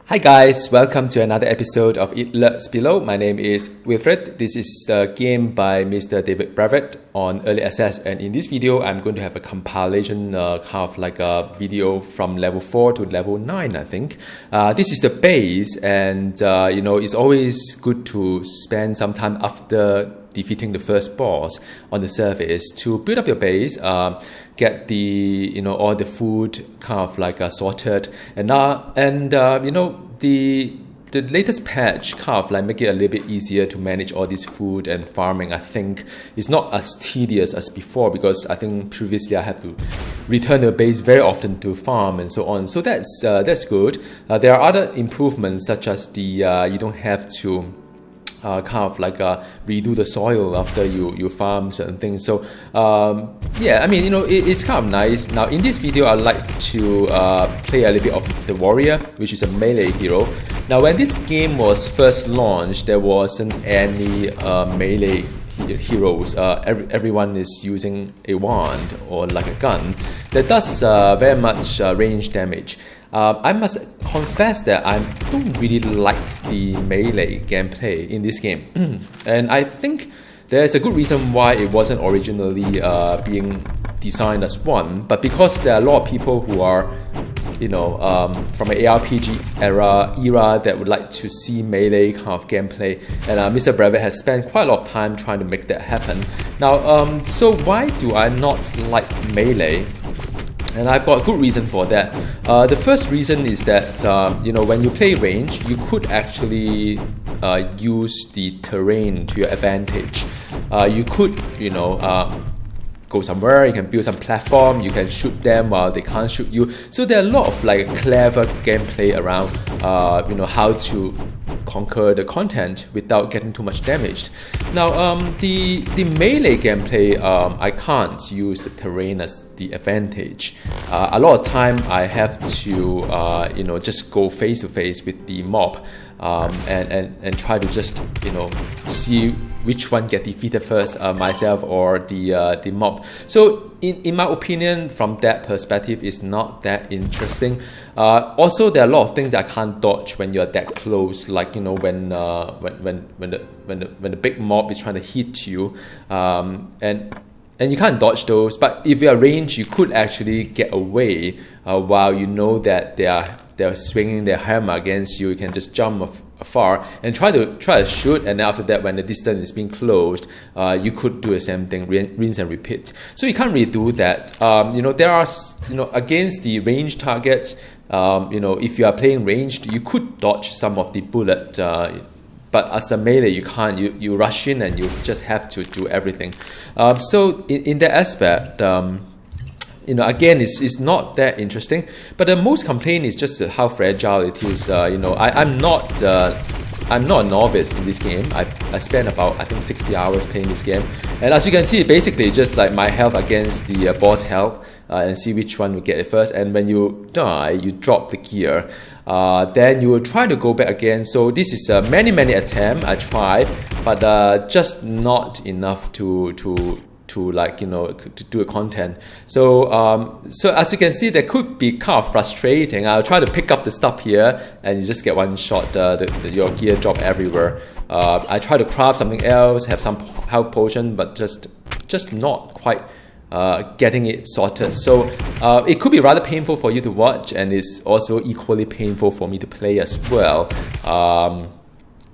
Hi guys, welcome to another episode of Lurks Below. My name is Wilfred. This is the game by Mr. David Brevet on Early Access, and in this video I'm going to have a compilation kind of like a video from level 4 to level 9, I think. This is the base, and it's always good to spend some time after defeating the first boss on the surface to build up your base, get the all the food kind of like sorted, and the latest patch kind of like make it a little bit easier to manage all this food and farming. I think it's not as tedious as before, because I think previously I had to return to the base very often to farm and so on. So that's good. There are other improvements, such as the you don't have to kind of like redo the soil after you farm certain things. So yeah, I mean, it's kind of nice. Now in this video I'd like to play a little bit of the warrior, which is a melee hero. Now when this game was first launched, there wasn't any melee heroes. Everyone is using a wand or like a gun that does very much range damage. I must confess that I don't really like the melee gameplay in this game. And I think there's a good reason why it wasn't originally being designed as one, but because there are a lot of people who are from an ARPG era that would like to see melee kind of gameplay, and Mr. Brevet has spent quite a lot of time trying to make that happen. Now, so why do I not like melee? And I've got a good reason for that. The first reason is that when you play range, you could actually use the terrain to your advantage. You could go somewhere, you can build some platform, you can shoot them while they can't shoot you. So there are a lot of like clever gameplay around how to conquer the content without getting too much damaged. Now the melee gameplay, I can't use the terrain as the advantage. A lot of time I have to just go face to face with the mob, and try to just see which one get defeated first, myself or the mob. So in my opinion, from that perspective, it's not that interesting. Also, there are a lot of things that I can't dodge when you're that close, like when the big mob is trying to hit you, and you can't dodge those. But if you're range, you could actually get away while you know that they're swinging their hammer against you. You can just jump afar and try to shoot, and after that, when the distance is being closed, you could do the same thing, rinse and repeat. So you can't really do that. There are against the range targets. If you are playing ranged, you could dodge some of the bullet. But as a melee, you can't. You rush in and you just have to do everything. So in that aspect, again, it's not that interesting. But the most complaint is just how fragile it is. I'm not a novice in this game. I spent about, I think, 60 hours playing this game, and as you can see, basically just like my health against the boss health, and see which one will get it first. And when you die, you drop the gear. Then you will try to go back again. So this is many attempts I tried, but just not enough to do a content. So so as you can see, that could be kind of frustrating. I'll try to pick up the stuff here, and you just get one shot. Your gear drop everywhere. I try to craft something else, have some health potion, but just not quite getting it sorted. So it could be rather painful for you to watch, and it's also equally painful for me to play as well.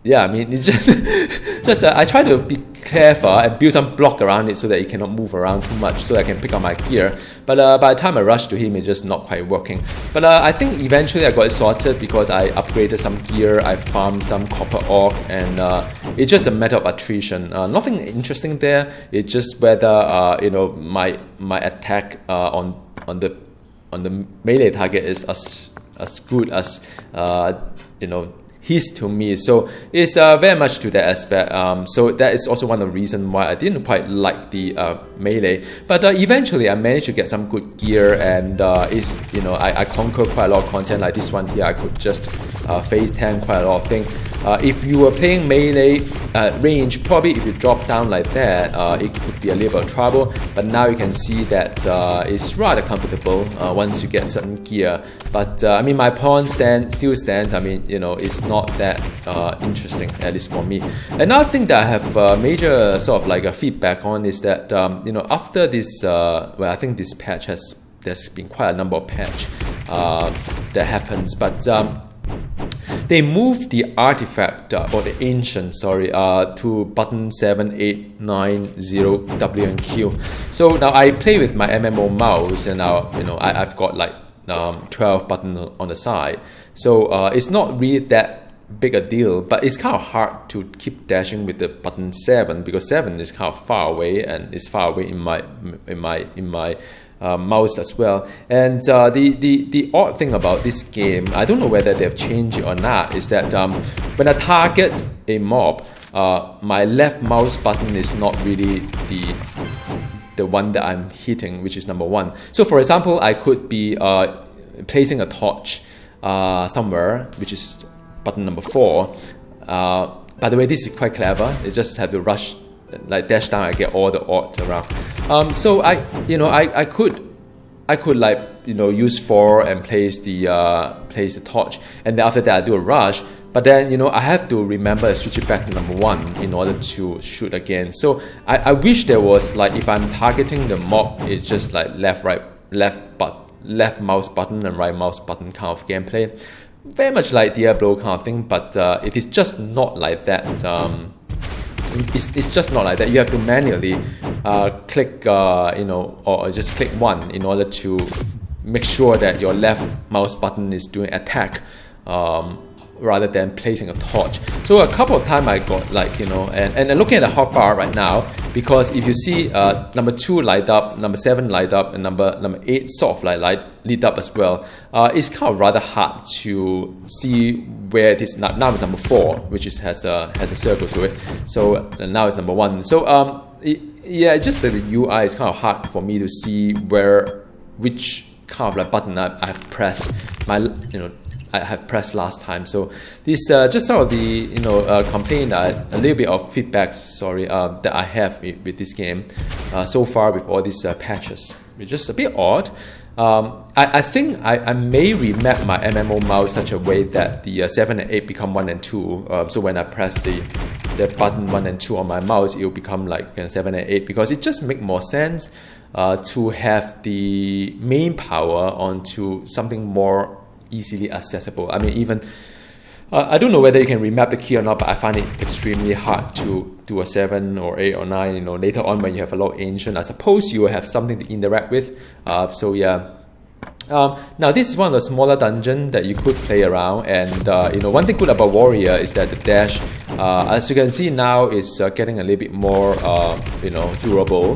Yeah, I mean, it's just I try to be clever and build some block around it so that it cannot move around too much, so that I can pick up my gear. But by the time I rush to him, it's just not quite working. But I think eventually I got it sorted because I upgraded some gear, I farmed some copper ore, and it's just a matter of attrition. Nothing interesting there. It's just whether my attack on the melee target is as good as his to me. So it's very much to that aspect. So that is also one of the reasons why I didn't quite like the melee. But eventually I managed to get some good gear, and I conquered quite a lot of content. Like this one here, I could just face tank quite a lot of things. If you were playing melee range, probably if you drop down like that, it could be a little bit of trouble. But now you can see that it's rather comfortable once you get certain gear. But I mean, my pawn still stands. I mean, you know, it's not that interesting, at least for me. Another thing that I have major sort of like a feedback on is that you know, after this, well, I think this patch there's been quite a number of patch that happens, but they moved the artifact or the ancient, sorry, to button 7, 8, 9, 0, W and Q. So now I play with my MMO mouse, and now, you know, I've got like 12 buttons on the side. So it's not really that big a deal, but it's kind of hard to keep dashing with the button 7 because 7 is kind of far away, and it's far away in my mouse as well. And the odd thing about this game, I don't know whether they've changed it or not, is that when I target a mob, my left mouse button is not really the one that I'm hitting, which is number 1. So for example, I could be placing a torch somewhere, which is button number 4. By the way, this is quite clever. You just have to rush, like dash down, I get all the odds around. So I could like, you know, use 4 and place the torch, and then after that I do a rush. But then, you know, I have to remember to switch it back to number 1 in order to shoot again. So I wish there was like, if I'm targeting the mob, it's just like left mouse button and right mouse button kind of gameplay. Very much like Diablo kind of thing, but it is just not like that. It's just not like that. You have to manually click, you know, or just click 1 in order to make sure that your left mouse button is doing attack rather than placing a torch. So a couple of times I got like, you know, and looking at the hotbar right now, because if you see number 2 light up, number 7 light up, and number 8 sort of like lit up as well, it's kind of rather hard to see where it is. Now it's number 4, which has a circle to it. So now it's number 1. So yeah, it's just that the UI is kind of hard for me to see which kind of like button I've pressed. I have pressed last time. So this just sort of the, you know, complaint, a little bit of feedback, sorry, that I have with this game so far with all these patches, which is a bit odd. I think I may remap my MMO mouse such a way that the 7 and 8 become 1 and 2. So when I press the button 1 and 2 on my mouse, it will become like 7 and 8, because it just makes more sense to have the main power onto something more easily accessible. I mean, even I don't know whether you can remap the key or not, but I find it extremely hard to do a 7 or 8 or 9, you know, later on when you have a lot of ancient. I suppose you will have something to interact with. So yeah. Now this is one of the smaller dungeons that you could play around, and you know, one thing good about Warrior is that the dash, as you can see now, is getting a little bit more you know, durable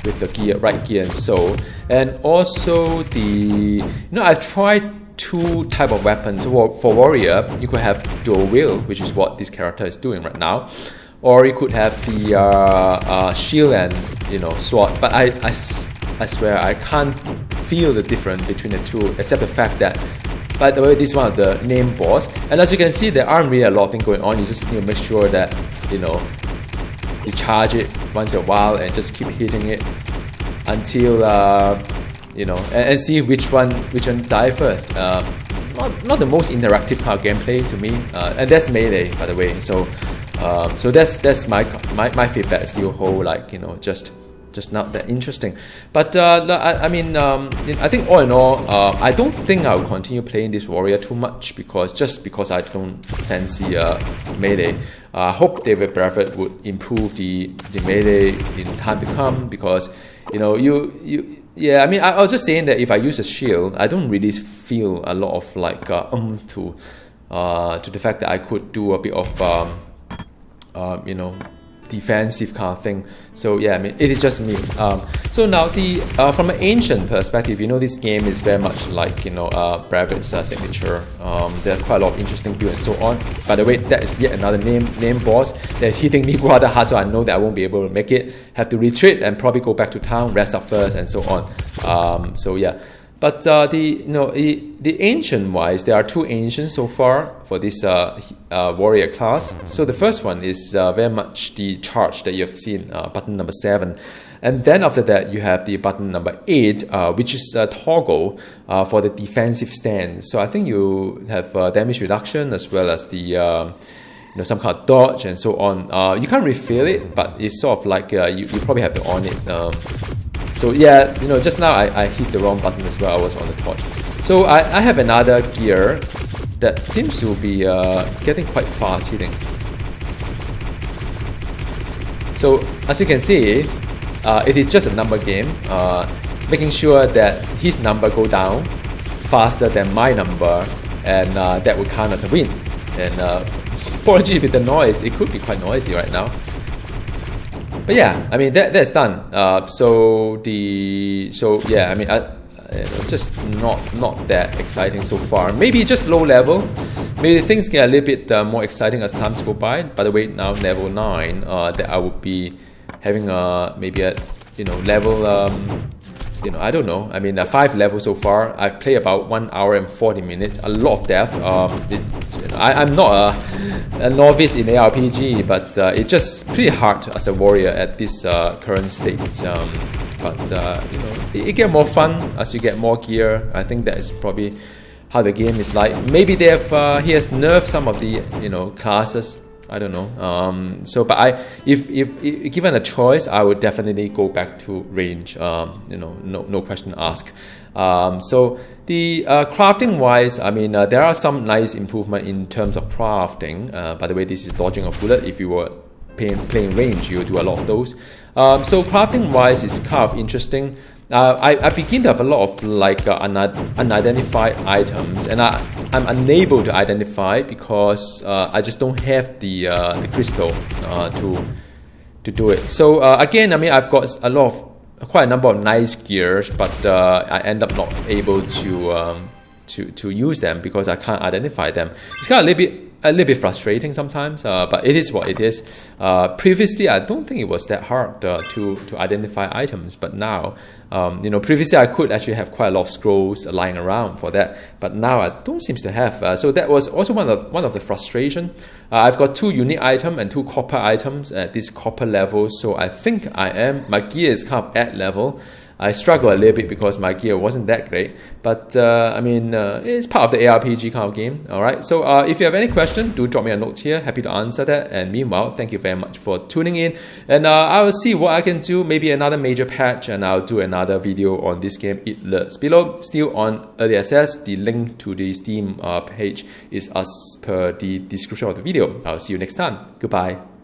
with the right gear and so. And also you know, I've tried 2 type of weapons. So for Warrior, you could have dual wield, which is what this character is doing right now, or you could have the shield and, you know, sword. But I swear I can't feel the difference between the 2, except the fact that, by the way, this is one of the name boss, and as you can see, there aren't really a lot of things going on. You just need to make sure that, you know, you charge it once in a while and just keep hitting it until you know, and see which one die first. Not the most interactive kind of gameplay to me, and that's melee, by the way. So so that's my feedback. Still hold, like, you know, just not that interesting. But I mean, I think all in all, I don't think I'll continue playing this Warrior too much, because I don't fancy melee. I hope David Bradford would improve the melee in time to come, because, you know, yeah, I mean, I was just saying that if I use a shield, I don't really feel a lot of like to the fact that I could do a bit of you know, defensive kind of thing. So yeah, I mean, it is just me. So now from an ancient perspective, you know, this game is very much like, you know, Bradford's signature. There are quite a lot of interesting builds and so on. By the way, that is yet another name boss that is hitting me rather hard, so I know that I won't be able to make it. Have to retreat and probably go back to town, rest up first, and so on. So yeah. But the ancient wise, there are two ancients so far for this warrior class. So the first one is very much the charge that you have seen, button number 7. And then after that, you have the button number 8, which is a toggle for the defensive stance. So I think you have damage reduction as well as the some kind of dodge and so on. You can't refill it, but it's sort of like you probably have to on it. So yeah, just now I hit the wrong button as well. I was on the torch. So I have another gear that seems to be getting quite fast hitting. So as you can see, it is just a number game, making sure that his number go down faster than my number, and that would count as a win. And apology with the noise, it could be quite noisy right now. But yeah, I mean that's done. So yeah, I mean just not that exciting so far. Maybe just low level. Maybe things get a little bit more exciting as times go by. By the way, now level 9, that I would be having maybe a level I don't know. I mean 5 levels so far. I've played about 1 hour and 40 minutes. A lot of death. I'm not a novice in ARPG, but it's just pretty hard as a warrior at this current state. But it gets more fun as you get more gear. I think that is probably how the game is like. Maybe he has nerfed some of the classes. I don't know. But if given a choice, I would definitely go back to range. No question asked. So the crafting wise, I mean, there are some nice improvement in terms of crafting. By the way, this is dodging a bullet. If you were playing range, you do a lot of those. So crafting wise is kind of interesting. I begin to have a lot of unidentified items, and I'm unable to identify because I just don't have the crystal to do it. So again, I mean, I've got quite a number of nice gears, but I end up not able to use them because I can't identify them. It's kind of a little bit frustrating sometimes, but it is what it is. Previously, I don't think it was that hard to identify items, but now, previously I could actually have quite a lot of scrolls lying around for that, but now I don't seem to have. So that was also one of the frustration. I've got 2 unique items and 2 copper items at this copper level, so I think my gear is kind of at level. I struggle a little bit because my gear wasn't that great, but I mean, it's part of the ARPG kind of game. Alright, so if you have any question, do drop me a note here, happy to answer that. And meanwhile, thank you very much for tuning in, and I will see what I can do, maybe another major patch, and I'll do another video on this game, Lurks. Below, still on early access. The link to the Steam page is as per the description of the video. I'll see you next time. Goodbye.